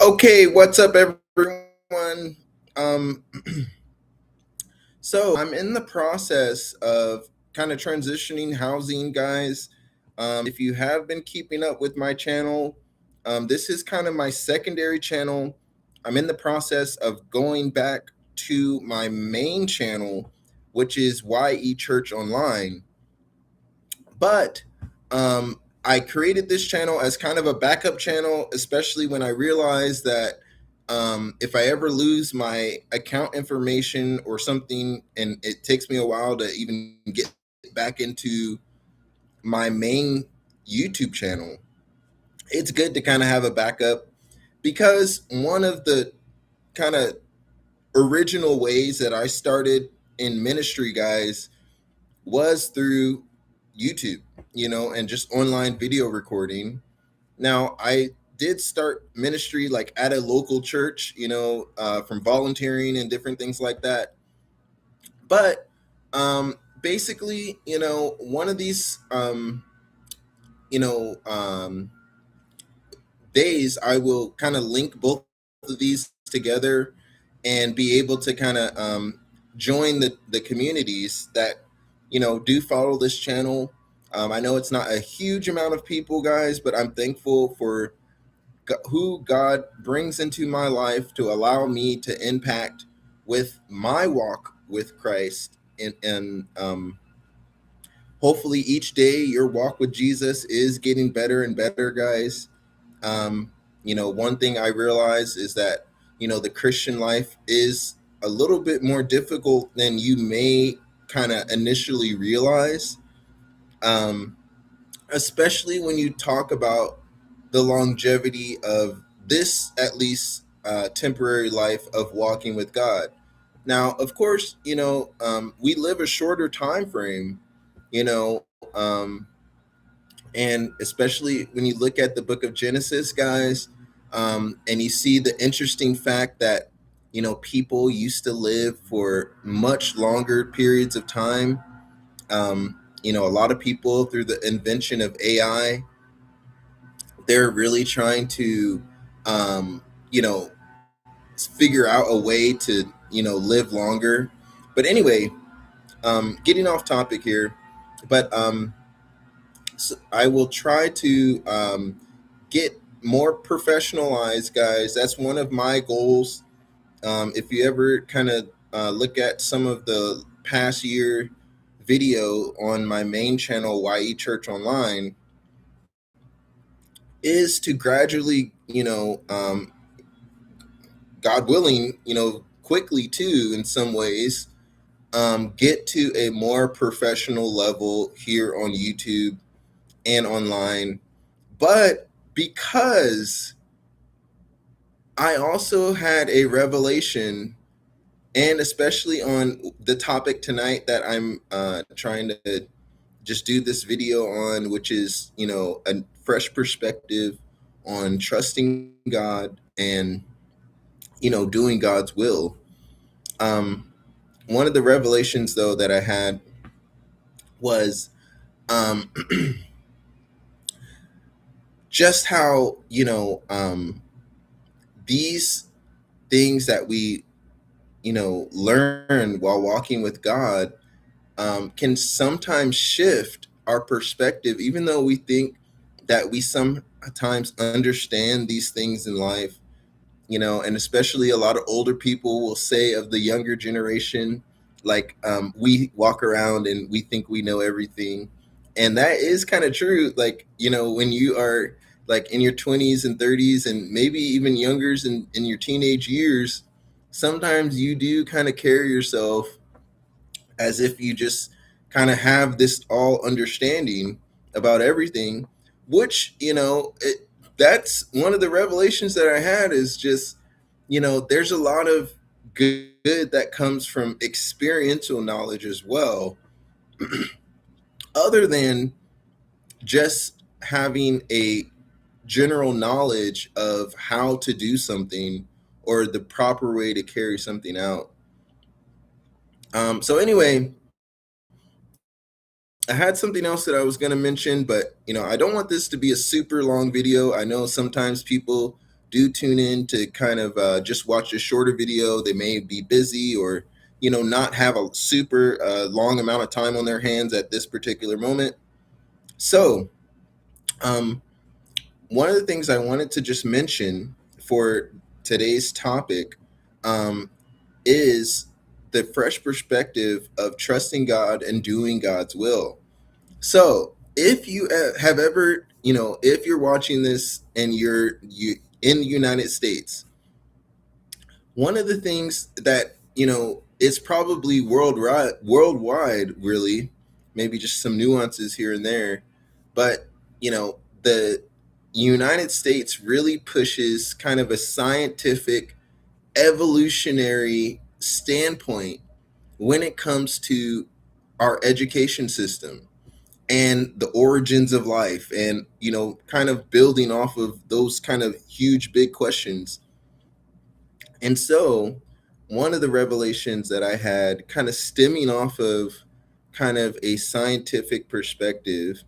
Okay, what's up, everyone? Um, so I'm in the process of kind of transitioning housing, guys. If you have been keeping up with my channel, this is kind of my secondary channel. I'm in the process of going back to my main channel, which is YE Church Online. But I created this channel as kind of a backup channel, especially when I realized that if I ever lose my account information or something, and it takes me a while to even get back into my main YouTube channel, it's good to kind of have a backup because one of the kind of original ways that I started in ministry, guys, was through YouTube, and just online video recording. Now, I did start ministry like at a local church, from volunteering and different things like that. But basically, one of these, you know, um, days, I will kind of link both of these together and be able to kind of join the communities that do follow this channel. I know it's not a huge amount of people, guys, but I'm thankful for who God brings into my life to allow me to impact with my walk with Christ. And hopefully each day your walk with Jesus is getting better and better, guys. um, one thing I realize is that, the Christian life is a little bit more difficult than you may kind of initially realize, um, especially when you talk about the longevity of this, at least temporary life of walking with God. Now, of course, we live a shorter time frame, you know, um, and especially when you look at the book of Genesis, guys, and you see the interesting fact that, people used to live for much longer periods of time. A lot of people, through the invention of AI, they're really trying to, um, you know, figure out a way to, live longer. But anyway, getting off topic here, but so I will try to get more professionalized, guys. That's one of my goals. If you ever kind of look at some of the past year video on my main channel, YE Church Online, is to gradually, God willing, quickly too, in some ways, get to a more professional level here on YouTube and online. But because I also had a revelation, and especially on the topic tonight that I'm trying to just do this video on, which is, a fresh perspective on trusting God and, doing God's will. Um, One of the revelations, though, that I had was um, just how, these things that we, learn while walking with God can sometimes shift our perspective, even though we think that we sometimes understand these things in life, and especially a lot of older people will say of the younger generation, like, we walk around and we think we know everything. And that is kind of true. Like, when you are like in your 20s and 30s and maybe even younger in your teenage years, sometimes you do kind of carry yourself as if you just kind of have this all understanding about everything, which, that's one of the revelations that I had, is just, there's a lot of good that comes from experiential knowledge as well, other than just having a general knowledge of how to do something or the proper way to carry something out. So anyway, I had something else that I was going to mention, but I don't want this to be a super long video. I know sometimes people do tune in to kind of just watch a shorter video, they may be busy or not have a super long amount of time on their hands at this particular moment. So one of the things I wanted to just mention for today's topic is the fresh perspective of trusting God and doing God's will. So if you have ever, if you're watching this and you in the United States, one of the things that it's probably worldwide, really, maybe just some nuances here and there, but the United States really pushes kind of a scientific evolutionary standpoint when it comes to our education system and the origins of life, and kind of building off of those kind of huge big questions. And so one of the revelations that I had, kind of stemming off of kind of a scientific perspective,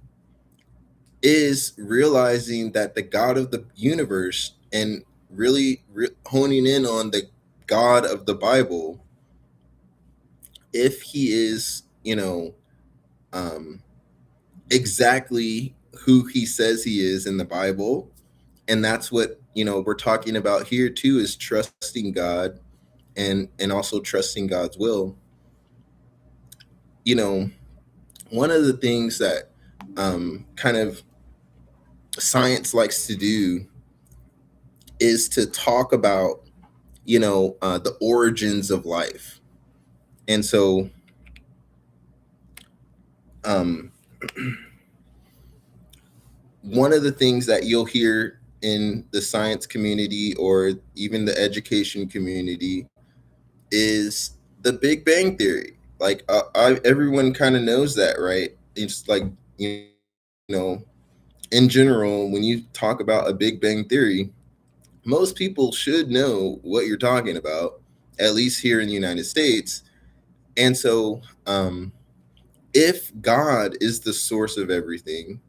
is realizing that the God of the universe, and really honing in on the God of the Bible, if he is exactly who he says he is in the Bible, and that's what we're talking about here too, is trusting God and also trusting God's will. One of the things that kind of science likes to do is to talk about the origins of life. And so one of the things that you'll hear in the science community or even the education community is the Big Bang Theory. Like everyone kind of knows that, right? It's like, in general, when you talk about a Big Bang Theory, most people should know what you're talking about, at least here in the United States. And so if God is the source of everything,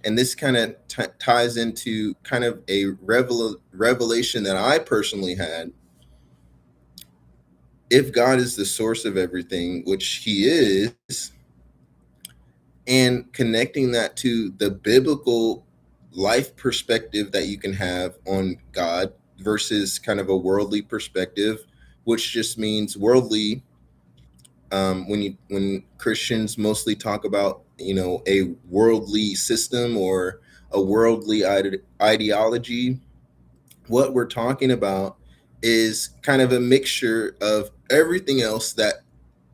and this kind of ties into kind of a revelation that I personally had, if God is the source of everything, which he is, and connecting that to the biblical life perspective that you can have on God versus kind of a worldly perspective, which just means worldly. When Christians mostly talk about a worldly system or a worldly ideology, what we're talking about is kind of a mixture of everything else that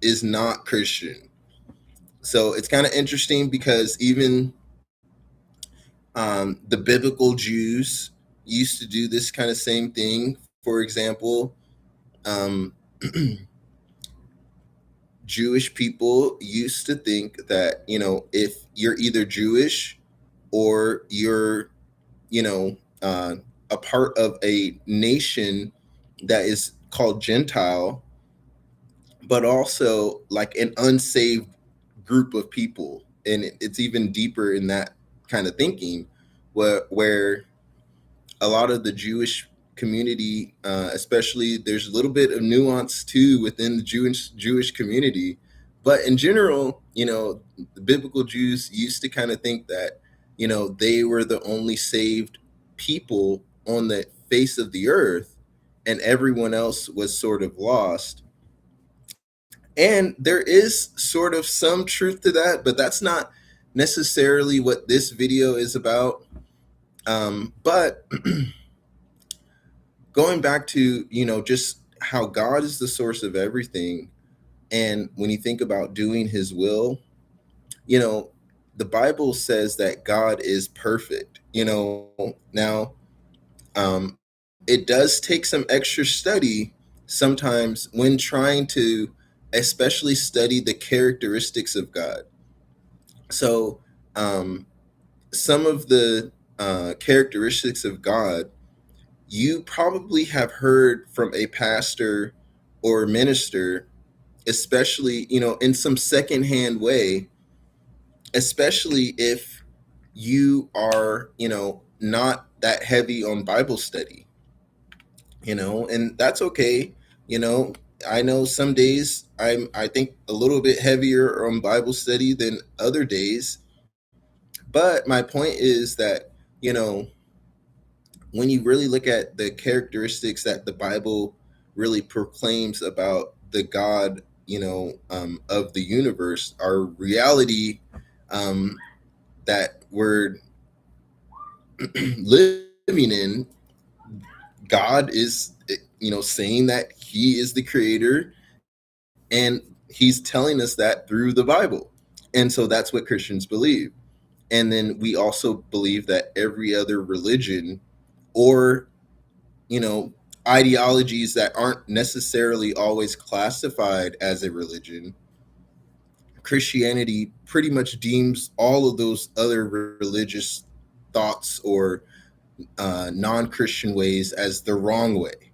is not Christian. So it's kind of interesting because even the biblical Jews used to do this kind of same thing. For example, Jewish people used to think that, if you're either Jewish or you're, a part of a nation that is called Gentile, but also like an unsaved group of people. And it's even deeper in that kind of thinking, where a lot of the Jewish community, especially, there's a little bit of nuance too within the Jewish community, but in general, the biblical Jews used to kind of think that they were the only saved people on the face of the earth, and everyone else was sort of lost. And there is sort of some truth to that, but that's not necessarily what this video is about. But going back to just how God is the source of everything, and when you think about doing his will, the Bible says that God is perfect. Now it does take some extra study sometimes when trying to especially study the characteristics of God. So some of the characteristics of God, you probably have heard from a pastor or minister, especially, in some secondhand way, especially if you are, not that heavy on Bible study, and that's okay. You know, I know some days I think a little bit heavier on Bible study than other days, but my point is that, you know, when you really look at the characteristics that the Bible really proclaims about the God, of the universe, our reality, um, that we're living in, God is, saying that He is the creator, and He's telling us that through the Bible. And so that's what Christians believe. And then we also believe that every other religion, or you know, ideologies that aren't necessarily always classified as a religion, Christianity pretty much deems all of those other religious thoughts or non Christian ways as the wrong way.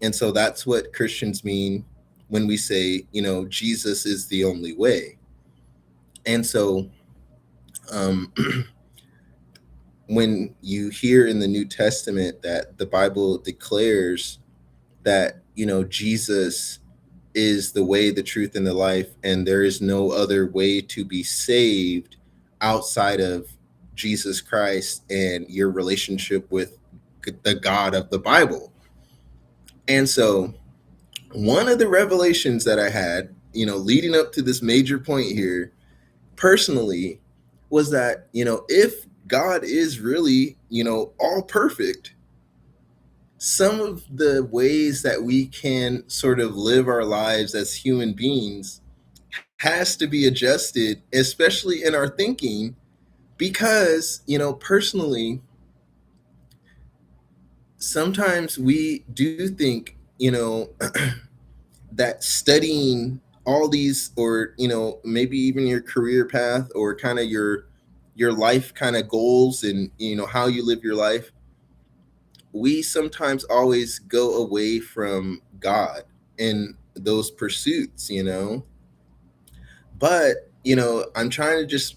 And so that's what Christians mean when we say, Jesus is the only way. And so, um, when you hear in the New Testament that the Bible declares that, Jesus is the way, the truth, and the life, and there is no other way to be saved outside of Jesus Christ and your relationship with the God of the Bible. And so, one of the revelations that I had, leading up to this major point here, personally, was that, if God is really, all perfect, some of the ways that we can sort of live our lives as human beings has to be adjusted, especially in our thinking, because, personally, sometimes we do think, that studying all these, or, maybe even your career path, or kind of your life kind of goals, and, how you live your life, we sometimes always go away from God in those pursuits, But, I'm trying to just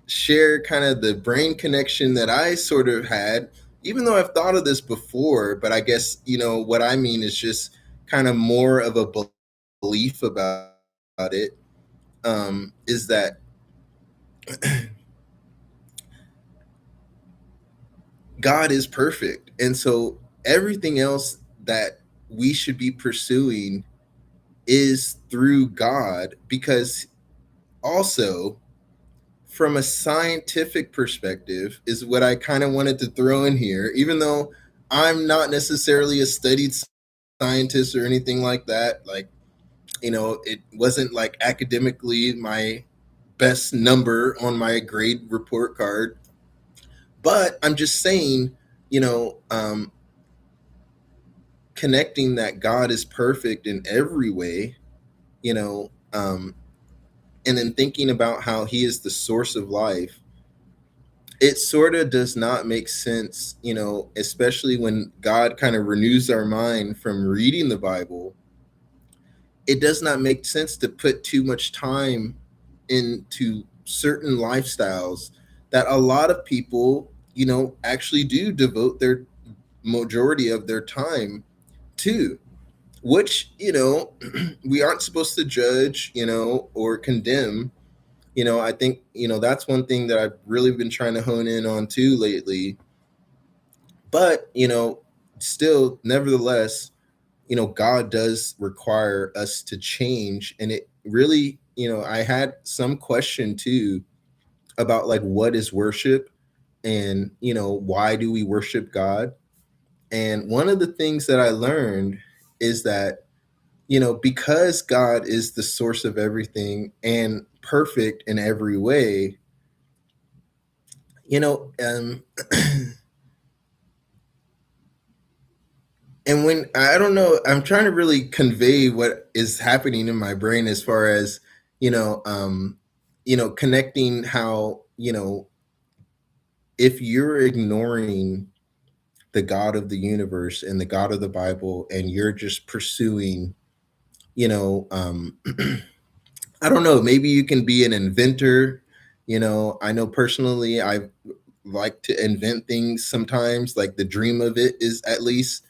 share kind of the brain connection that I sort of had, even though I've thought of this before. But I guess, what I mean is just kind of more of a belief about it, is that God is perfect. And so everything else that we should be pursuing is through God, because also, from a scientific perspective, is what I kind of wanted to throw in here, even though I'm not necessarily a studied scientist or anything like that. Like, it wasn't like academically my best number on my grade report card. But I'm just saying, you know, um, connecting that God is perfect in every way, you know, um, and then thinking about how He is the source of life, it sort of does not make sense, especially when God kind of renews our mind from reading the Bible. It does not make sense to put too much time into certain lifestyles that a lot of people, actually do devote their majority of their time to, which, we aren't supposed to judge, or condemn. I think, that's one thing that I've really been trying to hone in on too lately. But, still, nevertheless, God does require us to change. And it really, I had some question too about like what is worship, and, why do we worship God? And one of the things that I learned is that, because God is the source of everything and perfect in every way, you know, um, and when I don't know, I'm trying to really convey what is happening in my brain as far as, you know, um, connecting how, if you're ignoring the God of the universe and the God of the Bible, and you're just pursuing, you know, um, I don't know, maybe you can be an inventor. I know personally, I've like to invent things sometimes, like the dream of it is at least,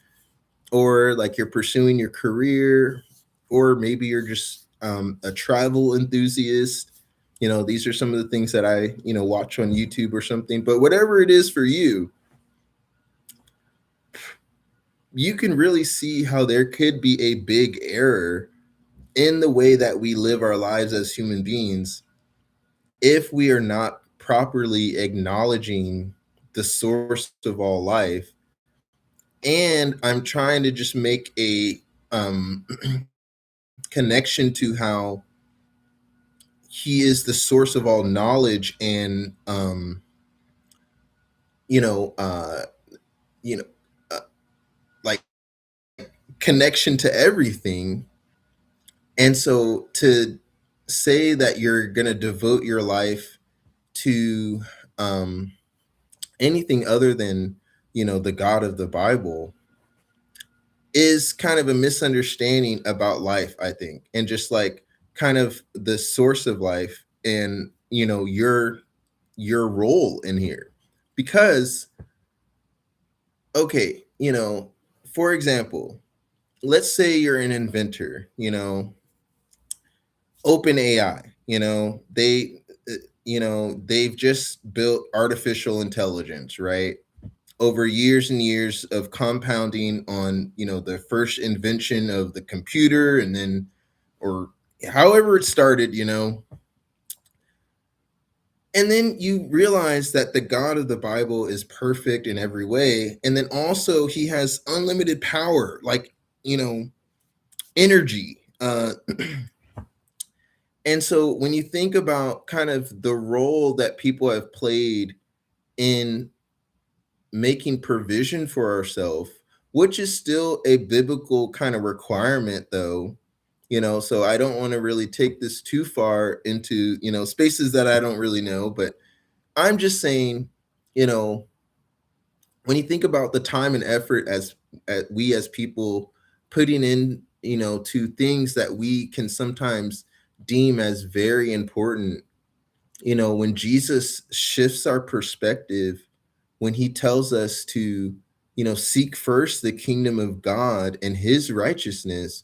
or like you're pursuing your career, or maybe you're just a travel enthusiast. These are some of the things that I watch on YouTube or something. But whatever it is for you, you can really see how there could be a big error in the way that we live our lives as human beings if we are not properly acknowledging the source of all life. And I'm trying to just make a connection to how he is the source of all knowledge and you know uh you know uh, like connection to everything. And so to say that you're going to devote your life to um anything other than the God of the Bible is kind of a misunderstanding about life, I think, and just like kind of the source of life, and your role in here. Because okay, for example, let's say you're an inventor, open AI, they've just built artificial intelligence, right? Over years and years of compounding on the first invention of the computer, and then, or however it started, and then you realize that the God of the Bible is perfect in every way, and then also he has unlimited power, like energy. And so when you think about kind of the role that people have played in making provision for ourselves, which is still a biblical kind of requirement, though. So I don't want to really take this too far into spaces that I don't really know, but I'm just saying, you know when you think about the time and effort we as people putting in to things that we can sometimes deem as very important. When Jesus shifts our perspective, when he tells us to seek first the kingdom of God and his righteousness,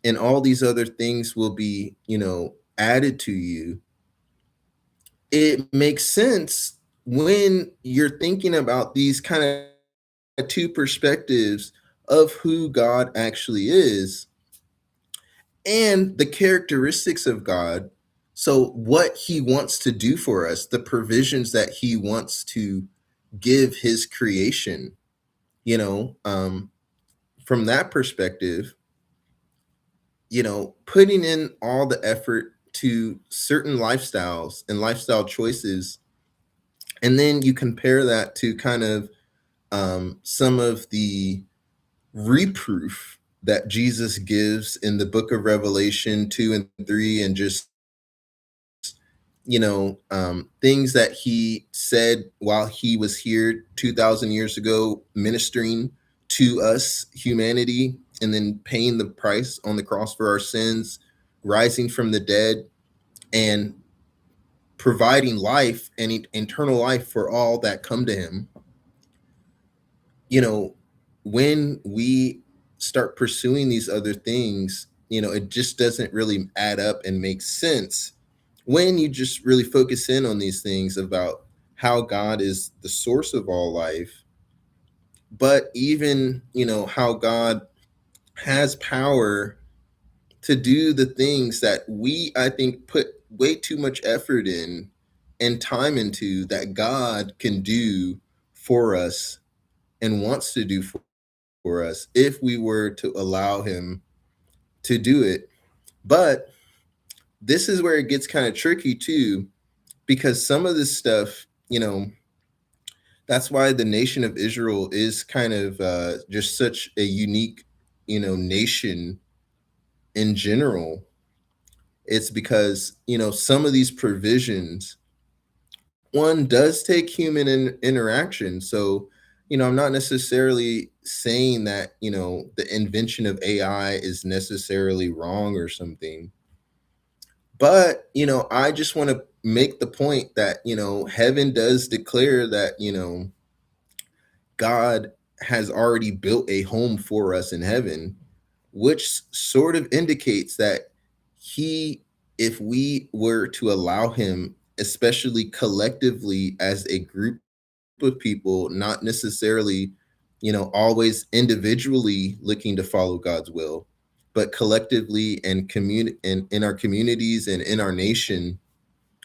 and all these other things will be added to you, it makes sense when you're thinking about these kind of two perspectives of who God actually is and the characteristics of God. So, what he wants to do for us, the provisions that he wants to give his creation, you know, um, from that perspective, putting in all the effort to certain lifestyles and lifestyle choices. And then you compare that to kind of some of the reproof that Jesus gives in the book of Revelation 2 and 3, and just things that he said while he was here 2,000 years ago, ministering to us, humanity, and then paying the price on the cross for our sins, rising from the dead, and providing life and eternal life for all that come to him. you know when we start pursuing these other things, it just doesn't really add up and make sense when you just really focus in on these things about how God is the source of all life, but even how God has power to do the things that we, I think, put way too much effort in and time into, that God can do for us and wants to do for us if we were to allow him to do it. But this is where it gets kind of tricky too, because some of this stuff, that's why the nation of Israel is kind of just such a unique, nation in general. It's because, some of these provisions, one does take human interaction. So, I'm not necessarily saying that, the invention of AI is necessarily wrong or something. But, I just want to make the point that, heaven does declare that, God has already built a home for us in heaven, which sort of indicates that he, if we were to allow him, especially collectively as a group of people, not necessarily, always individually looking to follow God's will, but collectively and in our communities and in our nation,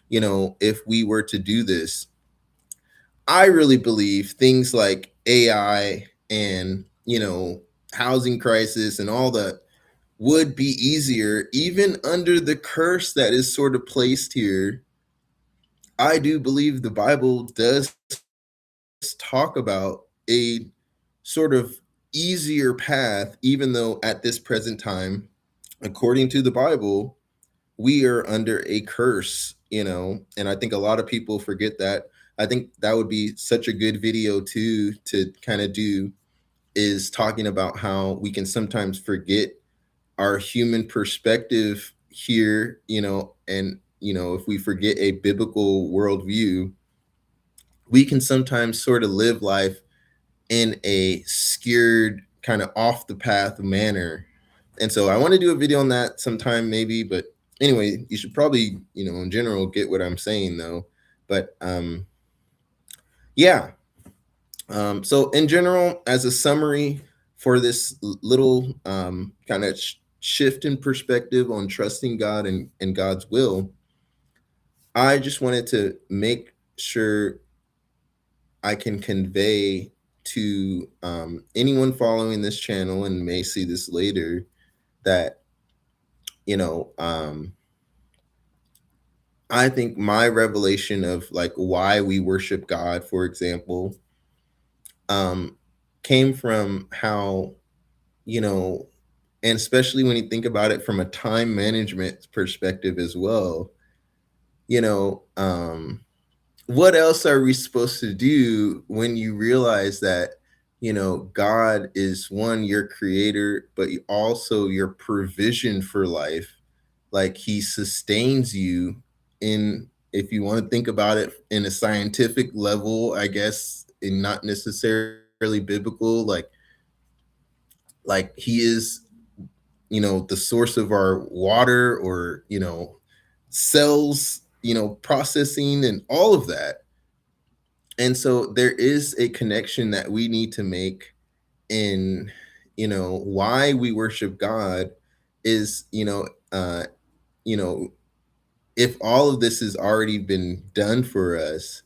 if we were to do this, I really believe things like AI and, housing crisis and all that would be easier, even under the curse that is sort of placed here. I do believe the Bible does talk about a sort of easier path, even though at this present time, according to the Bible, we are under a curse, and I think a lot of people forget that. I think that would be such a good video too to kind of do, is talking about how we can sometimes forget our human perspective here, and if we forget a biblical worldview, we can sometimes sort of live life in a scared, kind of off the path manner. And so I want to do a video on that sometime maybe, but anyway, you should probably, in general get what I'm saying though. But yeah. So in general, as a summary for this little kind of shift in perspective on trusting God and God's will, I just wanted to make sure I can convey to anyone following this channel and may see this later that, you know, um, I think my revelation of like why we worship God, for example, um, came from how, you know, and especially when you think about it from a time management perspective as well, you know, what else are we supposed to do when you realize that, God is one, your creator, but also your provision for life? Like he sustains you in, if you want to think about it in a scientific level, I guess, and not necessarily biblical, like he is, the source of our water, or, cells, processing and all of that. And so there is a connection that we need to make in, why we worship God is, you know, if all of this has already been done for us,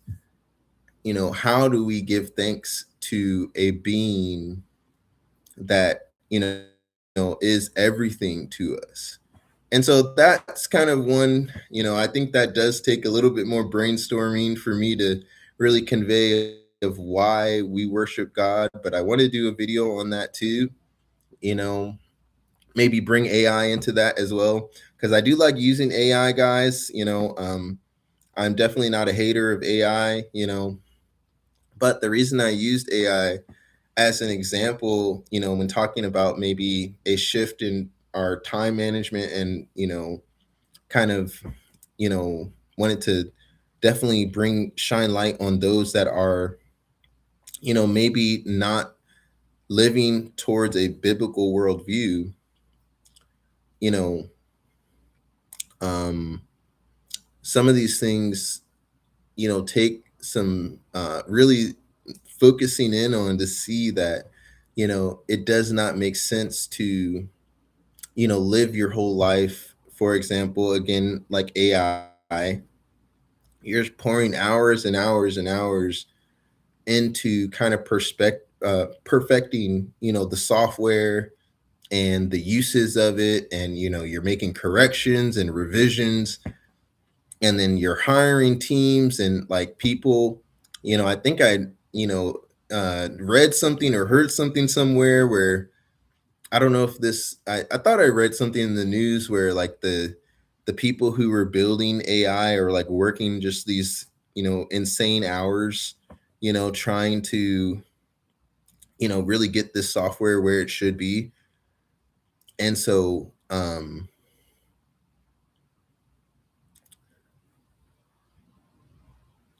how do we give thanks to a being that, is everything to us? And so that's kind of one, I think that does take a little bit more brainstorming for me to really convey of why we worship God. But I want to do a video on that too, you know, maybe bring AI into that as well. Because I do like using AI, guys. I'm definitely not a hater of AI, but the reason I used AI as an example, when talking about maybe a shift in our time management and, kind of, wanted to definitely shine light on those that are, maybe not living towards a biblical worldview, you know, um, some of these things, take some really focusing in on to see that, it does not make sense to, live your whole life. For example, again, like AI, you're pouring hours and hours and hours into kind of perfecting, the software and the uses of it. And, you're making corrections and revisions, and then you're hiring teams and like people, I think I, read something or heard something somewhere where, I don't know if I thought I read something in the news where like the people who were building AI are like working just these, insane hours, trying to, really get this software where it should be. And so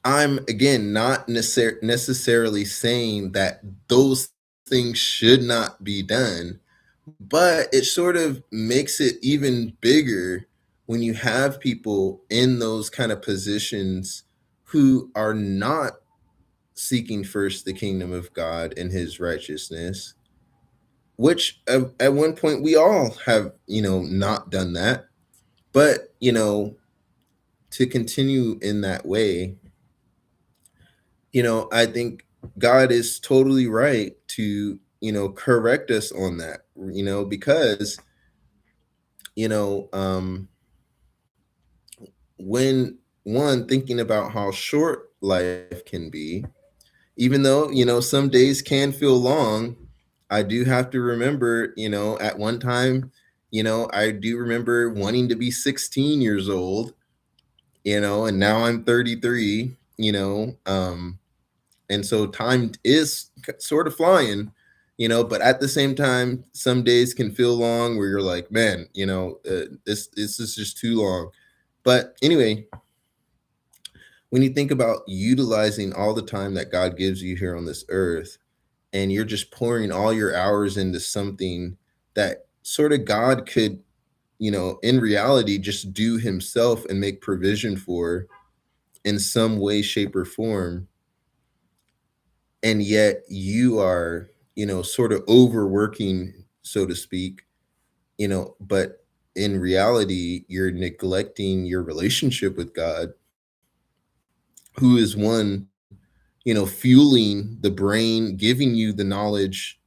I'm again not necessarily saying that those things should not be done, but it sort of makes it even bigger when you have people in those kind of positions who are not seeking first the kingdom of God and his righteousness, which at one point we all have, not done that. But, to continue in that way, I think God is totally right to, correct us on that, because, you know, um, when one thinking about how short life can be, even though, some days can feel long, I do have to remember, at one time, I do remember wanting to be 16 years old, and now I'm 33, and so time is sort of flying, but at the same time, some days can feel long where you're like, man, this is just too long. But anyway, when you think about utilizing all the time that God gives you here on this earth, and you're just pouring all your hours into something that sort of God could, in reality, just do himself and make provision for in some way, shape, or form. And yet you are, sort of overworking, so to speak, but in reality, you're neglecting your relationship with God, who is one, fueling the brain, giving you the knowledge,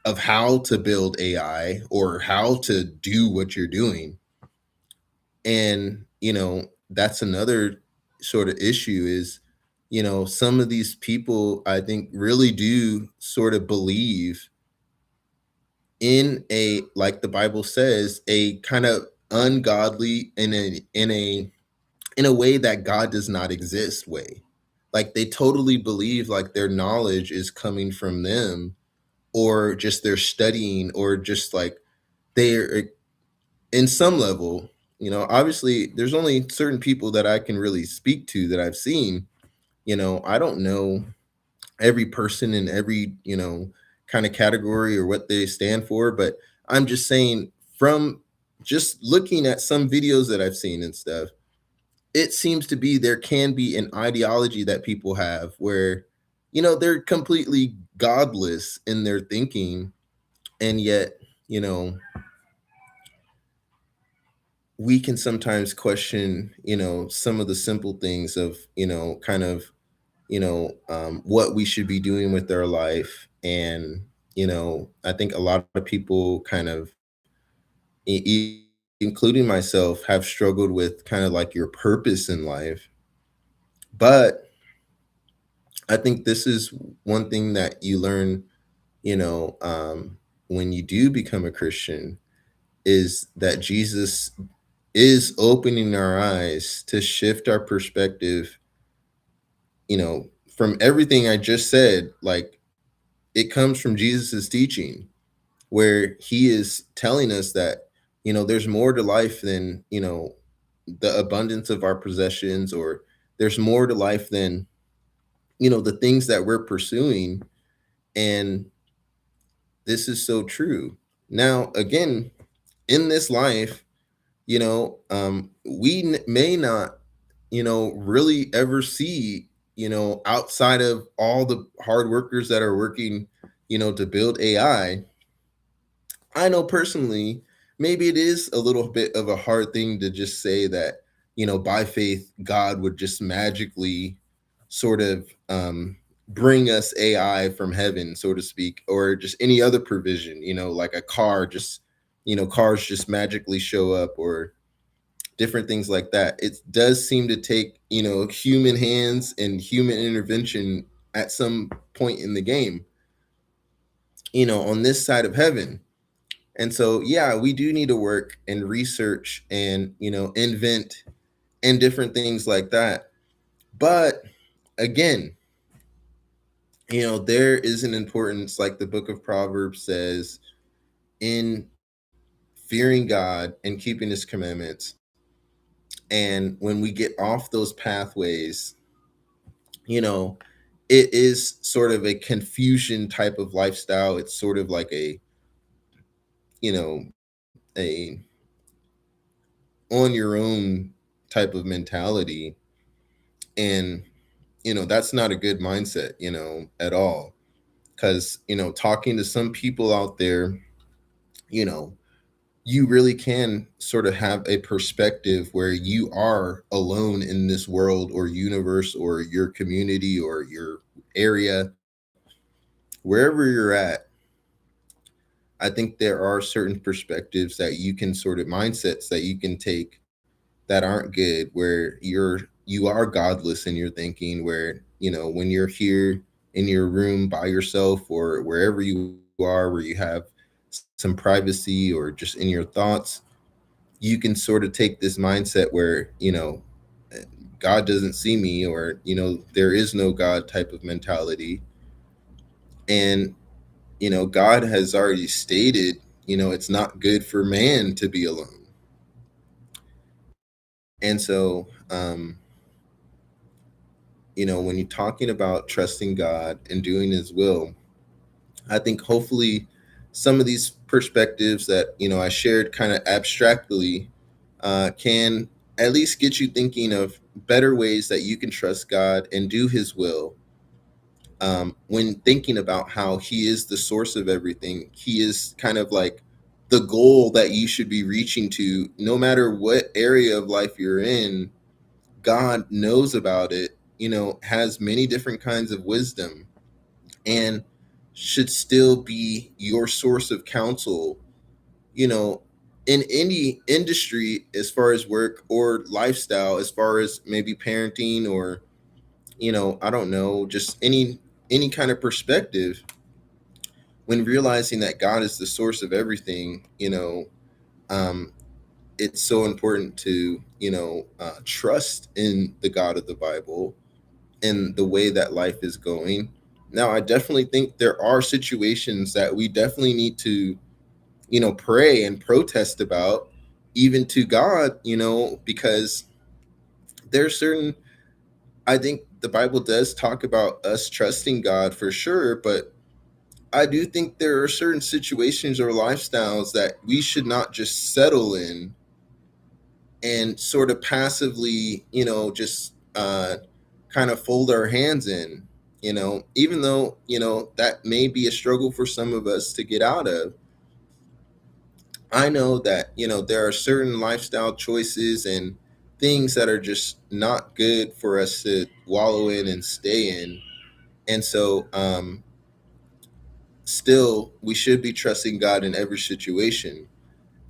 of how to build AI or how to do what you're doing. And, that's another sort of issue is, some of these people I think really do sort of believe in a, like the Bible says, a kind of ungodly in a way that God does not exist way. Like they totally believe like their knowledge is coming from them, or just their studying, or just like they're in some level, obviously there's only certain people that I can really speak to that I've seen. I don't know every person in every, kind of category or what they stand for, but I'm just saying from just looking at some videos that I've seen and stuff, it seems to be there can be an ideology that people have where, they're completely godless in their thinking, and yet, you know, we can sometimes question, some of the simple things of, kind of, what we should be doing with our life. And, I think a lot of people kind of, including myself, have struggled with kind of like your purpose in life. But I think this is one thing that you learn, when you do become a Christian, is that Jesus is opening our eyes to shift our perspective, from everything I just said. Like it comes from Jesus's teaching, where he is telling us that, there's more to life than, the abundance of our possessions, or there's more to life than, the things that we're pursuing. And this is so true. Now, again, in this life, we may not, really ever see, outside of all the hard workers that are working, to build AI. I know personally, maybe it is a little bit of a hard thing to just say that, by faith, God would just magically sort of bring us AI from heaven, so to speak, or just any other provision, like a car, just, cars just magically show up, or different things like that. It does seem to take, human hands and human intervention at some point in the game, on this side of heaven. And so, yeah, we do need to work and research and, invent and different things like that. But again, there is an importance, like the book of Proverbs says, in fearing God and keeping his commandments. And when we get off those pathways, you know, it is sort of a confusion type of lifestyle. It's sort of like a, you know, a on your own type of mentality. And, that's not a good mindset, at all. Because, talking to some people out there, you know, you really can sort of have a perspective where you are alone in this world or universe or your community or your area, wherever you're at. I think there are certain perspectives that you can sort of mindsets that you can take that aren't good, where you are godless in your thinking, where, when you're here in your room by yourself or wherever you are, where you have some privacy or just in your thoughts, you can sort of take this mindset where, God doesn't see me, or, there is no God type of mentality. And, God has already stated, it's not good for man to be alone. And so, when you're talking about trusting God and doing his will, I think hopefully some of these perspectives that, I shared kind of abstractly can at least get you thinking of better ways that you can trust God and do his will. When thinking about how he is the source of everything, he is kind of like the goal that you should be reaching to, no matter what area of life you're in. God knows about it, has many different kinds of wisdom, and should still be your source of counsel, you know, in any industry as far as work or lifestyle, as far as maybe parenting or, I don't know, just any kind of perspective. When realizing that God is the source of everything, um, it's so important to, trust in the God of the Bible and the way that life is going. Now, I definitely think there are situations that we definitely need to, pray and protest about, even to God, because there's certain, I think the Bible does talk about us trusting God for sure, but I do think there are certain situations or lifestyles that we should not just settle in and sort of passively, just kind of fold our hands in, even though, that may be a struggle for some of us to get out of. I know that, there are certain lifestyle choices and things that are just not good for us to wallow in and stay in. And so, still, we should be trusting God in every situation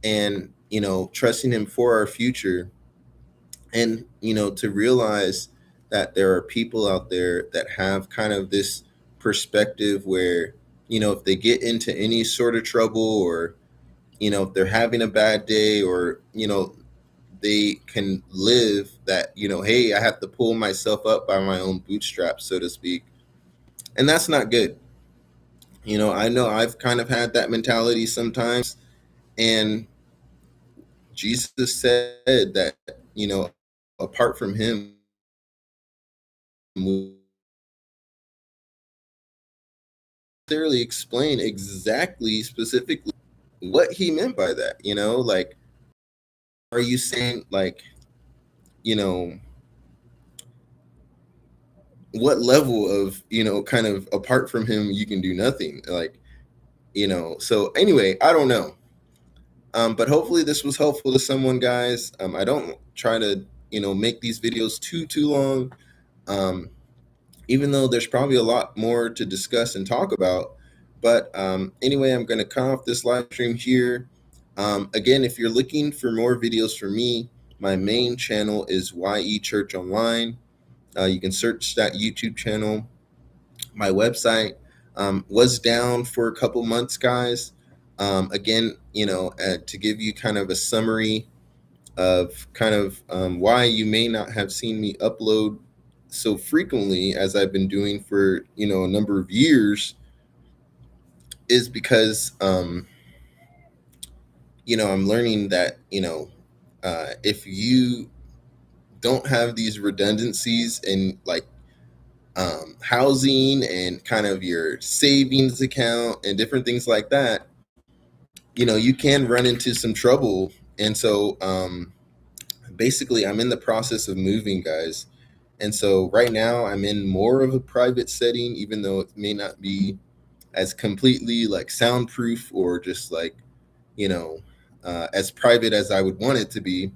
and, trusting Him for our future. And, to realize that there are people out there that have kind of this perspective where, if they get into any sort of trouble, or, if they're having a bad day, or, they can live that, hey, I have to pull myself up by my own bootstraps, so to speak. And that's not good. I know I've kind of had that mentality sometimes. And Jesus said that, apart from him, we clearly explain exactly, specifically what he meant by that. Like, are you saying, like, you know, what level of, kind of apart from him, you can do nothing? Like, so anyway, I don't know. But hopefully this was helpful to someone, guys. I don't try to, make these videos too long. Um, Even though there's probably a lot more to discuss and talk about. But anyway, I'm going to cut off this live stream here. Again, if you're looking for more videos from me, my main channel is YE Church Online. You can search that YouTube channel. My website was down for a couple months, guys. Again, to give you kind of a summary of kind of why you may not have seen me upload so frequently as I've been doing for, a number of years, is because I'm learning that, if you don't have these redundancies in like housing and kind of your savings account and different things like that, you can run into some trouble. And so basically, I'm in the process of moving, guys. And so right now, I'm in more of a private setting, even though it may not be as completely like soundproof or just like, you know, as private as I would want it to be.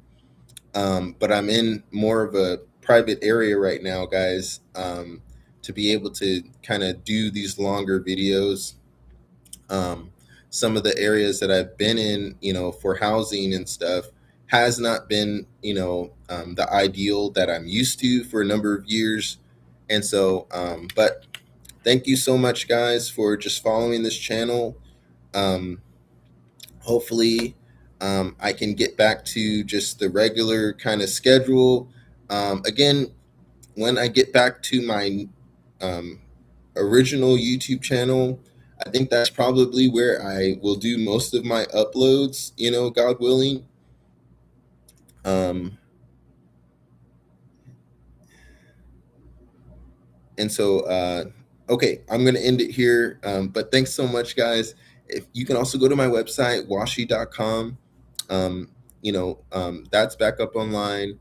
But I'm in more of a private area right now, guys, to be able to kind of do these longer videos. Um, some of the areas that I've been in, for housing and stuff, has not been, the ideal that I'm used to for a number of years. And so, but thank you so much, guys, for just following this channel. Um, Hopefully, I can get back to just the regular kind of schedule. Again, when I get back to my um, original YouTube channel, I think that's probably where I will do most of my uploads, God willing. Um, and so, okay, I'm going to end it here. But thanks so much, guys. If you can also go to my website, washie.com. That's back up online,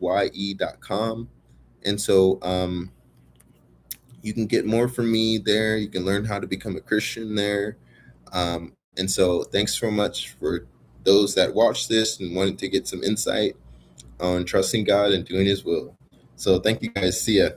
washye.com. And so, you can get more from me there. You can learn how to become a Christian there. And so thanks so much for those that watched this and wanted to get some insight on trusting God and doing his will. So thank you guys. See ya.